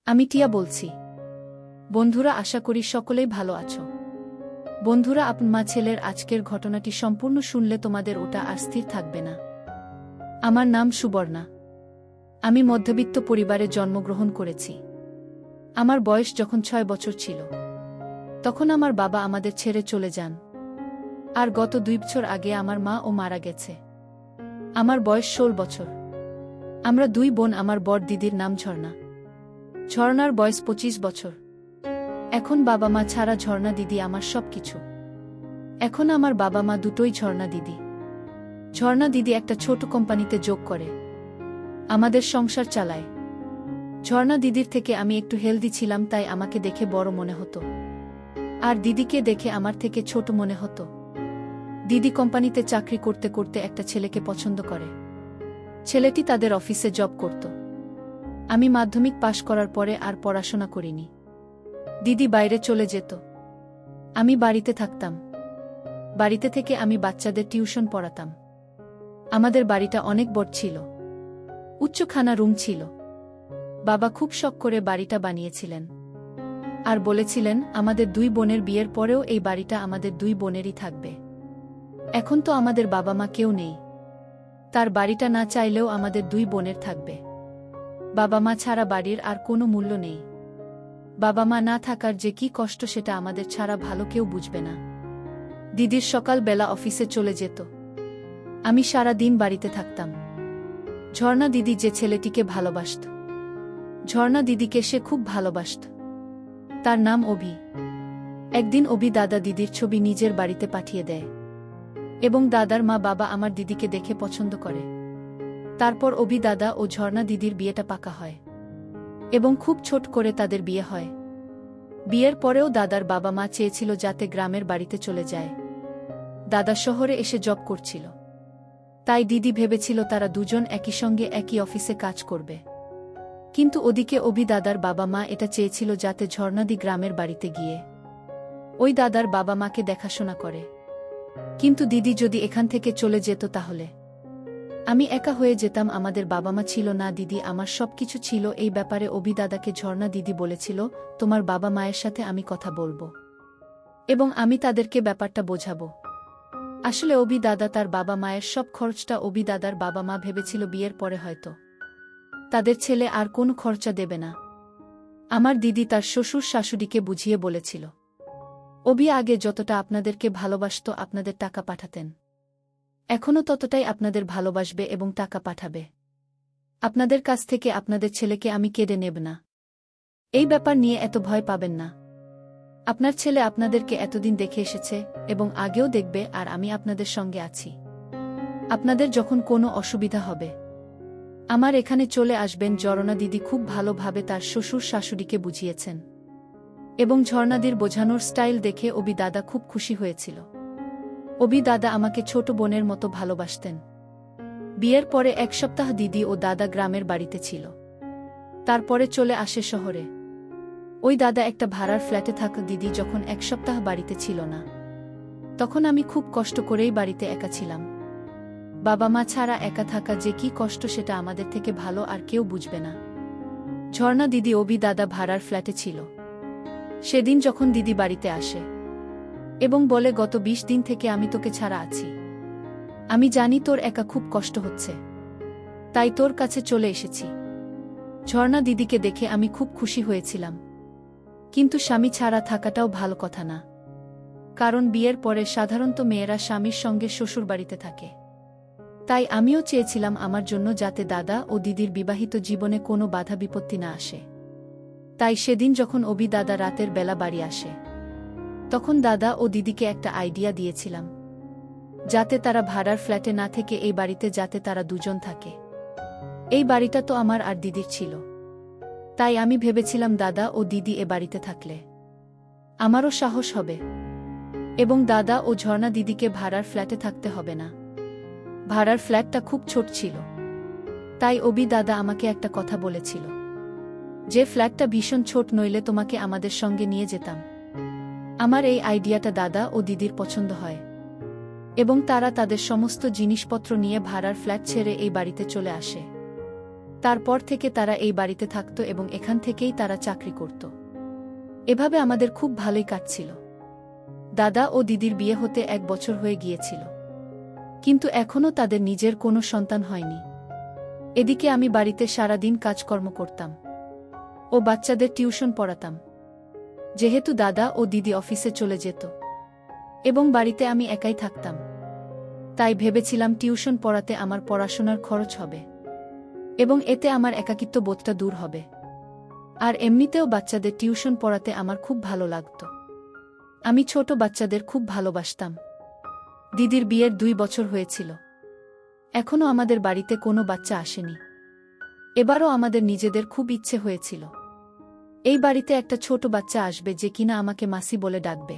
আমি টিয়া বলছি। বন্ধুরা, আশা করি সকলেই ভালো আছো। বন্ধুরা, আপন ছেলের আজকের ঘটনাটি সম্পূর্ণ শুনলে তোমাদের ওটা আর স্থির থাকবে না। আমার নাম সুবর্ণা। আমি মধ্যবিত্ত পরিবারে জন্মগ্রহণ করেছি। আমার বয়স যখন 6 বছর ছিল, তখন আমার বাবা আমাদের ছেড়ে চলে যান। আর গত 2 বছর আগে আমার মা ও মারা গেছে। আমার বয়স 16 বছর। আমরা 2 বোন। আমার বড় দিদির নাম ঝর্ণা। ঝর্ণার বয়স 25 বছর। এখন বাবা মা ছাড়া ঝর্ণা দিদি আমার সব কিছু। এখন আমার বাবা মা দুটোই ঝর্ণা দিদি। ঝর্ণা দিদি একটা ছোট কোম্পানিতে যোগ করে আমাদের সংসার চালায়। ঝর্ণা দিদির থেকে আমি একটু হেলদি ছিলাম, তাই আমাকে দেখে বড় মনে হতো, আর দিদিকে দেখে আমার থেকে ছোট মনে হতো। দিদি কোম্পানিতে চাকরি করতে করতে একটা ছেলেকে পছন্দ করে। ছেলেটি তাদের অফিসে জব করত। আমি মাধ্যমিক পাশ করার পরে আর পড়াশোনা করিনি। দিদি বাইরে চলে যেত, আমি বাড়িতে থাকতাম। বাড়িতে থেকে আমি বাচ্চাদের টিউশন পড়াতাম। আমাদের বাড়িটা অনেক বড় ছিল, উচ্চখানা রুম ছিল। বাবা খুব শখ করে বাড়িটা বানিয়েছিলেন, আর বলেছিলেন আমাদের 2 বোনের বিয়ের পরেও এই বাড়িটা আমাদের 2 বোনেরই থাকবে। এখন তো আমাদের বাবা মা কেউ নেই, তার বাড়িটা না চাইলেও আমাদের 2 বোনের থাকবে। বাবা মা ছাড়া বাড়ির আর কোনো মূল্য নেই। বাবা মা না থাকার যে কি কষ্ট সেটা আমাদের ছাড়া ভালো কেউ বুঝবে না। দিদির সকাল বেলা অফিসে চলে যেত, আমি সারা দিন বাড়িতে থাকতাম। ঝর্ণা দিদি যে ছেলেটিকে ভালোবাসত, ঝর্ণা দিদিকে সে খুব ভালোবাসত। তার নাম অভি। একদিন অভি দাদা দিদির ছবি নিজের বাড়িতে পাঠিয়ে দেয়, এবং দাদার মা বাবা আমার দিদিকে দেখে পছন্দ করে। তারপর অভি দাদা ও ঝর্ণা দিদির বিয়েটা পাকা হয়, এবং খুব ছোট করে তাদের বিয়ে হয়। বিয়ের পরেও দাদার বাবা মা চেয়েছিল যাতে গ্রামের বাড়িতে চলে যায়। দাদা শহরে এসে জব করছিল, তাই দিদি ভেবেছিল তারা দুজন একই সঙ্গে একই অফিসে কাজ করবে। কিন্তু ওদিকে অভি দাদার বাবা মা এটা চেয়েছিল যাতে ঝর্ণাদি গ্রামের বাড়িতে গিয়ে ওই দাদার বাবা মাকে দেখাশোনা করে। কিন্তু দিদি যদি এখান থেকে চলে যেত তাহলে আমি একা হয়ে যেতাম। আমাদের বাবা মা ছিল না, দিদি আমার সবকিছু ছিল। এই ব্যাপারে অভি দাদাকে ঝর্ণা দিদি বলেছিল, তোমার বাবা মায়ের সাথে আমি কথা বলবো এবং আমি তাদেরকে ব্যাপারটা বোঝাবো। আসলে অভি দাদা তার বাবা মায়ের সব খরচটা অভি দাদার বাবা মা ভেবেছিল বিয়ের পরে হয়তো তাদের ছেলে আর কোনো খরচা দেবে না। আমার দিদি তার শ্বশুর শাশুড়িকে বুঝিয়ে বলেছিল, অভি আগে যতটা আপনাদেরকে ভালোবাসত আপনাদের টাকা পাঠাতেন, এখনও ততটাই আপনাদের ভালোবাসবে এবং টাকা পাঠাবে। আপনাদের কাছ থেকে আপনাদের ছেলেকে আমি কেড়ে নেব না। এই ব্যাপার নিয়ে এত ভয় পাবেন না। আপনার ছেলে আপনাদেরকে এতদিন দেখে এসেছে এবং আগেও দেখবে, আর আমি আপনাদের সঙ্গে আছি। আপনাদের যখন কোনো অসুবিধা হবে আমার এখানে চলে আসবেন। ঝর্ণা দিদি খুব ভালোভাবে তার শ্বশুর শাশুড়িকে বুঝিয়েছেন, এবং ঝর্ণাদির বোঝানোর স্টাইল দেখে অভি দাদা খুব খুশি হয়েছিল। অভি দাদা আমাকে ছোট বোনের মতো ভালোবাসতেন। বিয়ের পরে 1 সপ্তাহ দিদি ও দাদা গ্রামের বাড়িতে ছিল, তারপরে চলে আসে শহরে। ওই দাদা একটা ভাড়ার ফ্ল্যাটে থাকা। দিদি যখন 1 সপ্তাহ বাড়িতে ছিল না, তখন আমি খুব কষ্ট করেই বাড়িতে একা ছিলাম। বাবা মা ছাড়া একা থাকা যে কি কষ্ট সেটা আমাদের থেকে ভালো আর কেউ বুঝবে না। ঝর্ণা দিদি অভি দাদা ভাড়ার ফ্ল্যাটে ছিল। সেদিন যখন দিদি বাড়িতে আসে এবং বলে, গত 20 দিন থেকে আমি তোকে ছাড়া আছি। আমি জানি তোর একা খুব কষ্ট হচ্ছে, তাই তোর কাছে চলে এসেছি। ঝর্ণা দিদিকে দেখে আমি খুব খুশি হয়েছিলাম। কিন্তু স্বামী ছাড়া থাকাটাও ভালো কথা না, কারণ বিয়ের পরে সাধারণত মেয়েরা স্বামীর সঙ্গে শ্বশুর বাড়িতে থাকে। তাই আমিও চেয়েছিলাম আমার জন্য যাতে দাদা ও দিদির বিবাহিত জীবনে কোনো বাধা বিপত্তি না আসে। তাই সেদিন যখন অভি দাদা রাতের বেলা বাড়ি আসে, তখন দাদা ও দিদিকে একটা আইডিয়া দিয়েছিলাম যাতে তারা ভাড়ার ফ্ল্যাটে না থেকে এই বাড়িতে যাতে তারা দুজন থাকে। এই বাড়িটা তো আমার আর দিদির ছিল, তাই আমি ভেবেছিলাম দাদা ও দিদি এ বাড়িতে থাকলে আমারও সাহস হবে এবং দাদা ও ঝর্ণা দিদিকে ভাড়ার ফ্ল্যাটে থাকতে হবে না। ভাড়ার ফ্ল্যাটটা খুব ছোট ছিল, তাই অভি দাদা আমাকে একটা কথা বলেছিল যে ফ্ল্যাটটা ভীষণ ছোট, নইলে তোমাকে আমাদের সঙ্গে নিয়ে যেতাম। আমার এই আইডিয়াটা দাদা ও দিদির পছন্দ হয় এবং তারা তাদের সমস্ত জিনিসপত্র নিয়ে ভাড়ার ফ্ল্যাট ছেড়ে এই বাড়িতে চলে আসে। তারপর থেকে তারা এই বাড়িতে থাকত এবং এখান থেকেই তারা চাকরি করত। এভাবে আমাদের খুব ভালোই কাটছিল। দাদা ও দিদির বিয়ে হতে 1 বছর হয়ে গিয়েছিল, কিন্তু এখনও তাদের নিজের কোনো সন্তান হয়নি। এদিকে আমি বাড়িতে সারাদিন কাজকর্ম করতাম ও বাচ্চাদের টিউশন পড়াতাম। যেহেতু দাদা ও দিদি অফিসে চলে যেত এবং বাড়িতে আমি একাই থাকতাম, তাই ভেবেছিলাম টিউশন পড়াতে আমার পড়াশোনার খরচ হবে এবং এতে আমার একাকিত্ব বোধটা দূর হবে। আর এমনিতেও বাচ্চাদের টিউশন পড়াতে আমার খুব ভালো লাগত। আমি ছোট বাচ্চাদের খুব ভালোবাসতাম। দিদির বিয়ের 2 বছর হয়েছিল, এখনও আমাদের বাড়িতে কোনো বাচ্চা আসেনি। এবারও আমাদের নিজেদের খুব ইচ্ছে হয়েছিল এই বাড়িতে একটা ছোট বাচ্চা আসবে যে কিনা আমাকে মাসি বলে ডাকবে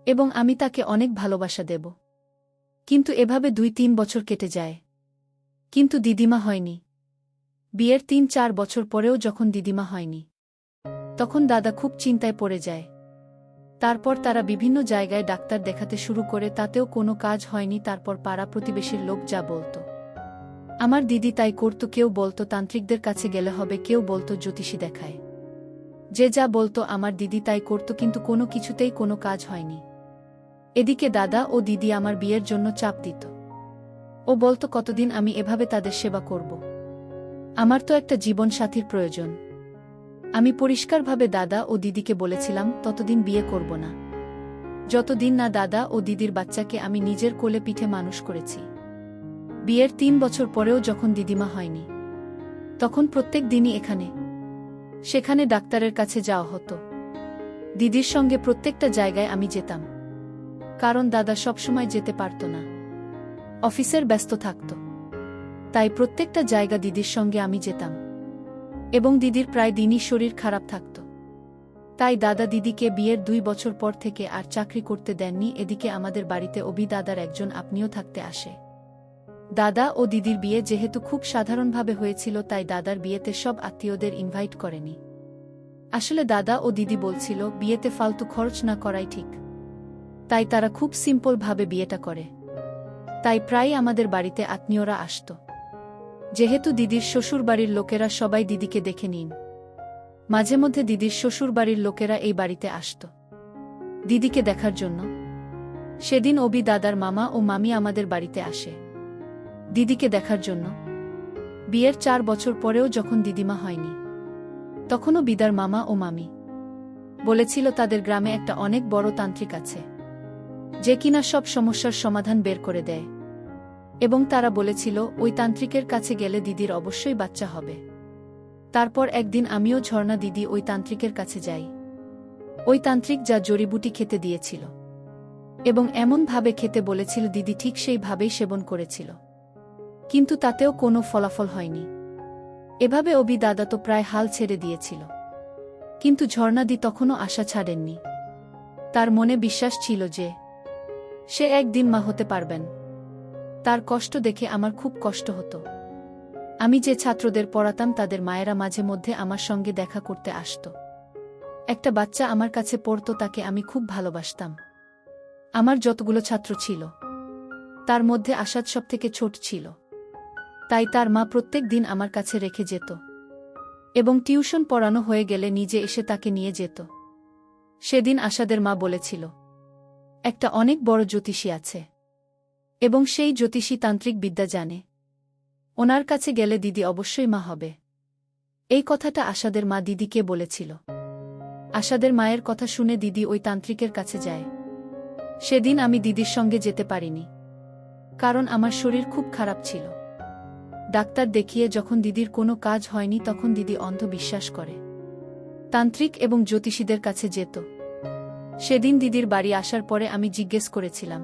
এবং আমি তাকে অনেক ভালোবাসা দেব। কিন্তু এভাবে 2-3 বছর কেটে যায়, কিন্তু দিদিমা হয়নি। বিয়ের 3-4 বছর পরেও যখন দিদিমা হয়নি, তখন দাদা খুব চিন্তায় পড়ে যায়। তারপর তারা বিভিন্ন জায়গায় ডাক্তার দেখাতে শুরু করে, তাতেও কোনো কাজ হয়নি। তারপর পাড়া প্রতিবেশীর লোক যা বলতো আমার দিদি তাই করত। কেউ বলতো তান্ত্রিকদের কাছে গেলে হবে, কেউ বলতো জ্যোতিষী দেখায়। যে যা বলতো আমার দিদি তাই করত, কিন্তু কোনো কিছুতেই কোনো কাজ হয়নি। এদিকে দাদা ও দিদি আমার বিয়ের জন্য চাপ দিত। ও বলতো কতদিন আমি এভাবে তাদের সেবা করব? আমার তো একটা জীবন সাথীর প্রয়োজন। আমি পরিষ্কারভাবে দাদা ও দিদিকে বলেছিলাম ততদিন বিয়ে করব না, যতদিন না দাদা ও দিদির বাচ্চাকে আমি নিজের কোলে পিঠে মানুষ করেছি। বিয়ের 3 বছর পরেও যখন দিদিমা হয়নি, তখন প্রত্যেক দিনই এখানে সেখানে ডাক্তারের কাছে যাওয়া হতো। দিদির সঙ্গে প্রত্যেকটা জায়গায় আমি যেতাম, কারণ দাদা সবসময় যেতে পারত না, অফিসের ব্যস্ত থাকত। তাই প্রত্যেকটা জায়গা দিদির সঙ্গে আমি যেতাম এবং দিদির প্রায় দিনই শরীর খারাপ থাকত। তাই দাদা দিদিকে বিয়ের 2 বছর পর থেকে আর চাকরি করতে দেননি। এদিকে আমাদের বাড়িতে অভি দাদার একজন আপনিও থাকতে আসে। দাদা ও দিদির বিয়ে যেহেতু খুব সাধারণভাবে হয়েছিল, তাই দাদার বিয়েতে সব আত্মীয়দের ইনভাইট করেনি। আসলে দাদা ও দিদি বলছিল বিয়েতে ফালতু খরচ না করাই ঠিক, তাই তারা খুব সিম্পলভাবে বিয়েটা করে। তাই প্রায় আমাদের বাড়িতে আত্মীয়রা আসত। যেহেতু দিদির শ্বশুরবাড়ির লোকেরা সবাই দিদিকে দেখে নিন, মাঝে মধ্যে দিদির শ্বশুরবাড়ির লোকেরা এই বাড়িতে আসত দিদিকে দেখার জন্য। সেদিন অবি দাদার মামা ও মামি আমাদের বাড়িতে আসে দিদিকে দেখার জন্য। বিয়ের 4 বছর পরেও যখন দিদিমা হয়নি, তখনও বিদার মামা ও মামি বলেছিল তাদের গ্রামে একটা অনেক বড় তান্ত্রিক আছে, যে কিনা সব সমস্যার সমাধান বের করে দেয়। এবং তারা বলেছিল ওই তান্ত্রিকের কাছে গেলে দিদির অবশ্যই বাচ্চা হবে। তারপর একদিন আমিও ঝর্ণা দিদি ওই তান্ত্রিকের কাছে যাই। ওই তান্ত্রিক যা জড়িবুটি খেতে দিয়েছিল এবং এমনভাবে খেতে বলেছিল, দিদি ঠিক সেইভাবেই সেবন করেছিল, কিন্তু তাতেও কোনো ফলাফল হয়নি। এভাবে অবি দাদা তো প্রায় হাল ছেড়ে দিয়েছিল, কিন্তু ঝর্ণাদি তখনও আশা ছাড়েননি। তার মনে বিশ্বাস ছিল যে সে একদিন মা হতে পারবেন। তার কষ্ট দেখে আমার খুব কষ্ট হতো। আমি যে ছাত্রদের পড়াতাম তাদের মায়েরা মাঝে মধ্যে আমার সঙ্গে দেখা করতে আসত। একটা বাচ্চা আমার কাছে পড়তো, তাকে আমি খুব ভালোবাসতাম। আমার যতগুলো ছাত্র ছিল, তার মধ্যে আসাদ সবথেকে ছোট ছিল, তাই তার মা প্রত্যেক দিন আমার কাছে রেখে যেত এবং টিউশন পড়ানো হয়ে গেলে নিজে এসে তাকে নিয়ে যেত। সেদিন আসাদের মা বলেছিল একটা অনেক বড় জ্যোতিষী আছে এবং সেই জ্যোতিষী তান্ত্রিক বিদ্যা জানে, ওনার কাছে গেলে দিদি অবশ্যই মা হবে। এই কথাটা আসাদের মা দিদিকে বলেছিল। আসাদের মায়ের কথা শুনে দিদি ওই তান্ত্রিকের কাছে যায়। সেদিন আমি দিদির সঙ্গে যেতে পারিনি, কারণ আমার শরীর খুব খারাপ ছিল। ডাক্তার দেখিয়ে যখন দিদির কোনো কাজ হয়নি, তখন দিদি অন্ধবিশ্বাস করে তান্ত্রিক এবং জ্যোতিষীদের কাছে যেত। সেদিন দিদির বাড়ি আসার পরে আমি জিজ্ঞেস করেছিলাম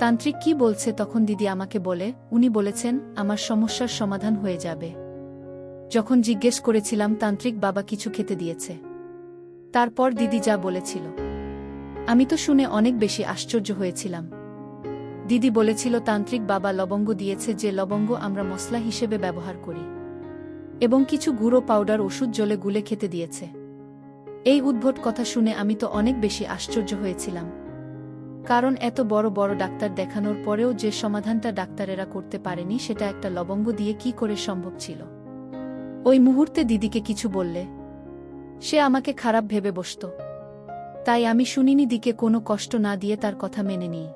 তান্ত্রিক কি বলছে, তখন দিদি আমাকে বলে উনি বলেছেন আমার সমস্যার সমাধান হয়ে যাবে। যখন জিজ্ঞেস করেছিলাম তান্ত্রিক বাবা কিছু খেতে দিয়েছে, তারপর দিদি যা বলেছিল আমি তো শুনে অনেক বেশি আশ্চর্য হয়েছিলাম। দিদি বলেছিল তান্ত্রিক বাবা লবঙ্গ দিয়েছে, যে লবঙ্গ আমরা মশলা হিসেবে ব্যবহার করি, এবং কিছু গুঁড়ো পাউডার ওষুধ জলে গুলে খেতে দিয়েছে। এই উদ্ভট কথা শুনে আমি তো অনেক বেশি আশ্চর্য হয়েছিলাম, কারণ এত বড় বড় ডাক্তার দেখানোর পরেও যে সমাধানটা ডাক্তারেরা করতে পারেনি, সেটা একটা লবঙ্গ দিয়ে কি করে সম্ভব ছিল। ওই মুহূর্তে দিদিকে কিছু বললে সে আমাকে খারাপ ভেবে বসত। তাই আমি শুনিনি, দিকে কোনো কষ্ট না দিয়ে তার কথা মেনে নিই।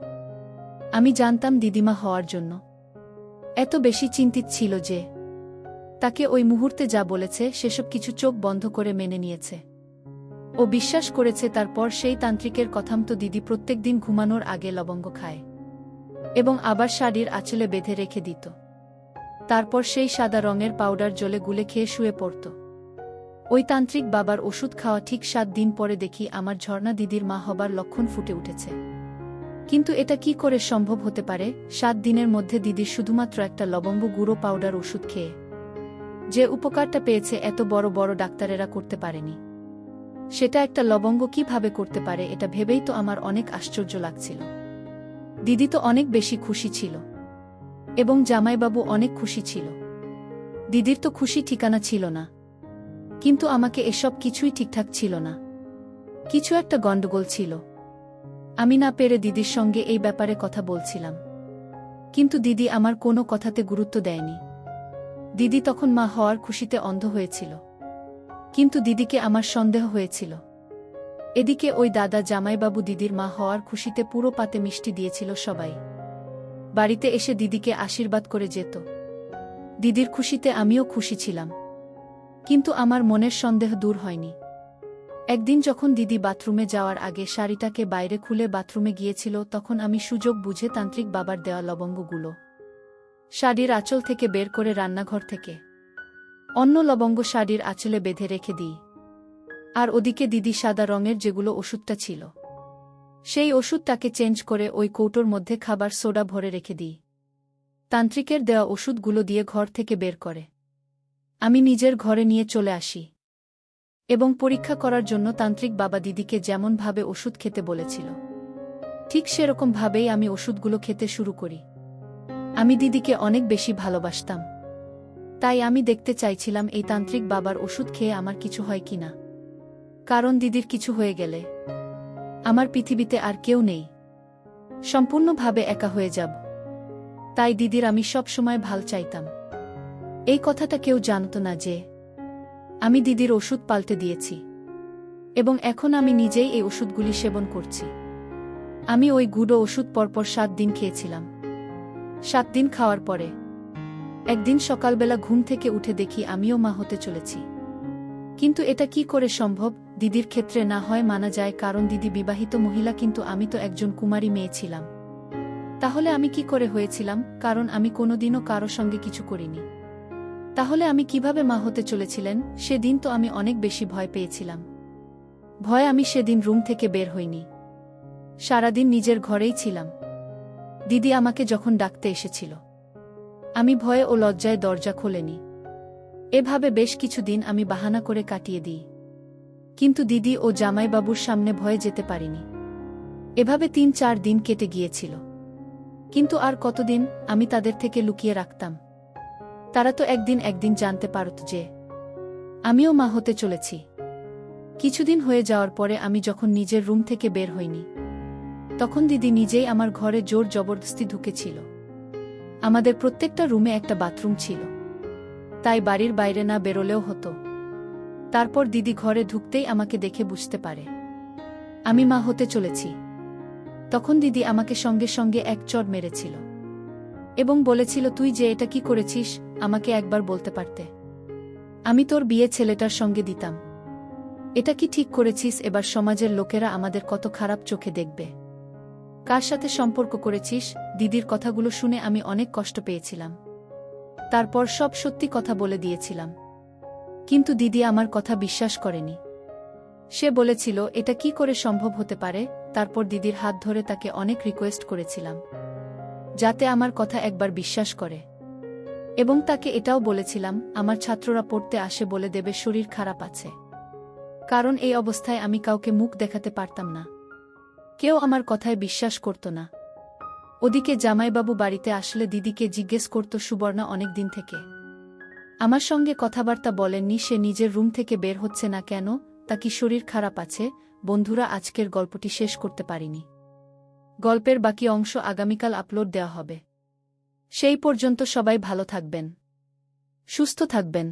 আমি জানতাম দিদিমা হওয়ার জন্য এত বেশি চিন্তিত ছিল যে তাকে ওই মুহূর্তে যা বলেছে সেসব কিছু চোখ বন্ধ করে মেনে নিয়েছে। ও বিশ্বাস করেছে তারপর সেই তান্ত্রিকের কথামতো দিদি প্রত্যেক দিন ঘুমানোর আগে লবঙ্গ খায় এবং আবার শাড়ির আঁচলে বেঁধে রেখে দিত। তারপর সেই সাদা রঙের পাউডার জলে গুলে খেয়ে শুয়ে পড়ত। ওই তান্ত্রিক বাবার ওষুধ খাওয়া ঠিক 7 দিন পরে দেখি আমার ঝর্ণা দিদির মা হবার লক্ষণ ফুটে উঠেছে। কিন্তু এটা কি করে সম্ভব হতে পারে? 7 দিনের মধ্যে দিদির শুধুমাত্র একটা লবঙ্গ গুঁড়ো পাউডার ওষুধ খেয়ে যে উপকারটা পেয়েছে এত বড় বড় ডাক্তারেরা করতে পারেনি। সেটা একটা লবঙ্গ কিভাবে করতে পারে, এটা ভেবেই তো আমার অনেক আশ্চর্য লাগছিল। দিদি তো অনেক বেশি খুশি ছিল এবং জামাইবাবু অনেক খুশি ছিল। দিদির তো খুশি ঠিকানা ছিল না। কিন্তু আমাকে এসব কিছুই ঠিকঠাক ছিল না। কিছু একটা গণ্ডগোল ছিল। আমি না পেরে দিদির সঙ্গে এই ব্যাপারে কথা বলছিলাম, কিন্তু দিদি আমার কোনো কথাতে গুরুত্ব দেয়নি। দিদি তখন মা হওয়ার খুশিতে অন্ধ হয়েছিল, কিন্তু দিদিকে আমার সন্দেহ হয়েছিল। এদিকে ওই দাদা জামাইবাবু দিদির মা হওয়ার খুশিতে পুরো পাতে মিষ্টি দিয়েছিল সবাই। বাড়িতে এসে দিদিকে আশীর্বাদ করে যেত। দিদির খুশিতে আমিও খুশি ছিলাম, কিন্তু আমার মনের সন্দেহ দূর হয়নি। একদিন যখন দিদি বাথরুমে যাওয়ার আগে শাড়িটাকে বাইরে খুলে বাথরুমে গিয়েছিল, তখন আমি সুযোগ বুঝে তান্ত্রিক বাবার দেওয়া লবঙ্গগুলো শাড়ির আঁচল থেকে বের করে রান্নাঘর থেকে অন্য লবঙ্গ শাড়ির আঁচলে বেঁধে রেখে দিই। আর ওদিকে দিদি সাদা রঙের যেগুলো ওষুধটা ছিল সেই ওষুধটাকে চেঞ্জ করে ওই কৌটোর মধ্যে খাবার সোডা ভরে রেখে দিই। তান্ত্রিকের দেওয়া ওষুধগুলো দিয়ে ঘর থেকে বের করে আমি নিজের ঘরে নিয়ে চলে আসি এবং পরীক্ষা করার জন্য তান্ত্রিক বাবা দিদিকে যেমনভাবে ওষুধ খেতে বলেছিল ঠিক সেরকমভাবেই আমি ওষুধগুলো খেতে শুরু করি। আমি দিদিকে অনেক বেশি ভালোবাসতাম, তাই আমি দেখতে চাইছিলাম এই তান্ত্রিক বাবার ওষুধ খেয়ে আমার কিছু হয় কিনা। কারণ দিদির কিছু হয়ে গেলে আমার পৃথিবীতে আর কেউ নেই, সম্পূর্ণভাবে একা হয়ে যাব। তাই দিদির আমি সব সময় ভাল চাইতাম। এই কথাটা কেউ জানত না যে আমি দিদির ওষুধ পাল্টে দিয়েছি এবং এখন আমি নিজেই এই ওষুধগুলি সেবন করছি। আমি ওই গুঁড়ো ওষুধ পরপর 7 দিন খেয়েছিলাম। 7 দিন খাওয়ার পরে একদিন সকালবেলা ঘুম থেকে উঠে দেখি আমিও মা হতে চলেছি। কিন্তু এটা কি করে সম্ভব? দিদির ক্ষেত্রে না হয় মানা যায়, কারণ দিদি বিবাহিত মহিলা, কিন্তু আমি তো একজন কুমারী মেয়ে ছিলাম। তাহলে আমি কি করে হয়েছিলাম? কারণ আমি কোনোদিনও কারো সঙ্গে কিছু করিনি। তাহলে আমি কিভাবে মা হতে চলেছিলেন? সেদিন তো আমি অনেক বেশি ভয় পেয়েছিলাম। ভয়ে আমি সেদিন রুম থেকে বের হইনি। সারাদিন নিজের ঘরেই ছিলাম। দিদি আমাকে যখন ডাকতে এসেছিল আমি ভয়ে ও লজ্জায় দরজা খোলেনি। এভাবে বেশ কিছুদিন আমি বাহানা করে কাটিয়ে দিই, কিন্তু দিদি ও জামাইবাবুর সামনে ভয়ে যেতে পারিনি। এভাবে 3-4 দিন কেটে গিয়েছিল। কিন্তু আর কতদিন আমি তাদের থেকে লুকিয়ে রাখতাম? তারা তো একদিন জানতে পারত যে আমিও মা হতে চলেছি। কিছুদিন হয়ে যাওয়ার পরে আমি যখন নিজের রুম থেকে বের হইনি, তখন দিদি নিজেই আমার ঘরে জোর জবরদস্তি ঢুকেছিল। আমাদের প্রত্যেকটা রুমে একটা বাথরুম ছিল, তাই বাড়ির বাইরে না বেরোলেও হতো। তারপর দিদি ঘরে ঢুকতেই আমাকে দেখে বুঝতে পারে আমি মা হতে চলেছি। তখন দিদি আমাকে সঙ্গে সঙ্গে এক চড় মেরেছিল এবং বলেছিল, তুই যে এটা কি করেছিস, আমাকে একবার বলতে পারতে, আমি তোর বিয়ে ছেলেটার সঙ্গে দিতাম। এটা কি ঠিক করেছিস? এবার সমাজের লোকেরা আমাদের কত খারাপ চোখে দেখবে। কার সাথে সম্পর্ক করেছিস? দিদির কথাগুলো শুনে আমি অনেক কষ্ট পেয়েছিলাম। তারপর সব সত্যি কথা বলে দিয়েছিলাম, কিন্তু দিদি আমার কথা বিশ্বাস করেনি। সে বলেছিল এটা কি করে সম্ভব হতে পারে। তারপর দিদির হাত ধরে তাকে অনেক রিকোয়েস্ট করেছিলাম যাতে আমার কথা একবার বিশ্বাস করে, এবং তাকে এটাও বলেছিলাম আমার ছাত্ররা পড়তে আসে বলে দেবে শরীর খারাপ আছে, কারণ এই অবস্থায় আমি কাউকে মুখ দেখাতে পারতাম না। কেউ আমার কথায় বিশ্বাস করত না। ওদিকে জামাইবাবু বাড়িতে আসলে দিদিকে জিজ্ঞেস করত সুবর্ণা অনেক দিন থেকে আমার সঙ্গে কথাবার্তা বলেননি, সে নিজের রুম থেকে বের হচ্ছে না কেন, তা কি শরীর খারাপ আছে? বন্ধুরা, আজকের গল্পটি শেষ করতে পারিনি। গল্পের বাকি অংশ আগামীকাল আপলোড দেওয়া হবে। সেই পর্যন্ত সবাই ভালো থাকবেন, সুস্থ থাকবেন।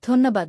ধন্যবাদ।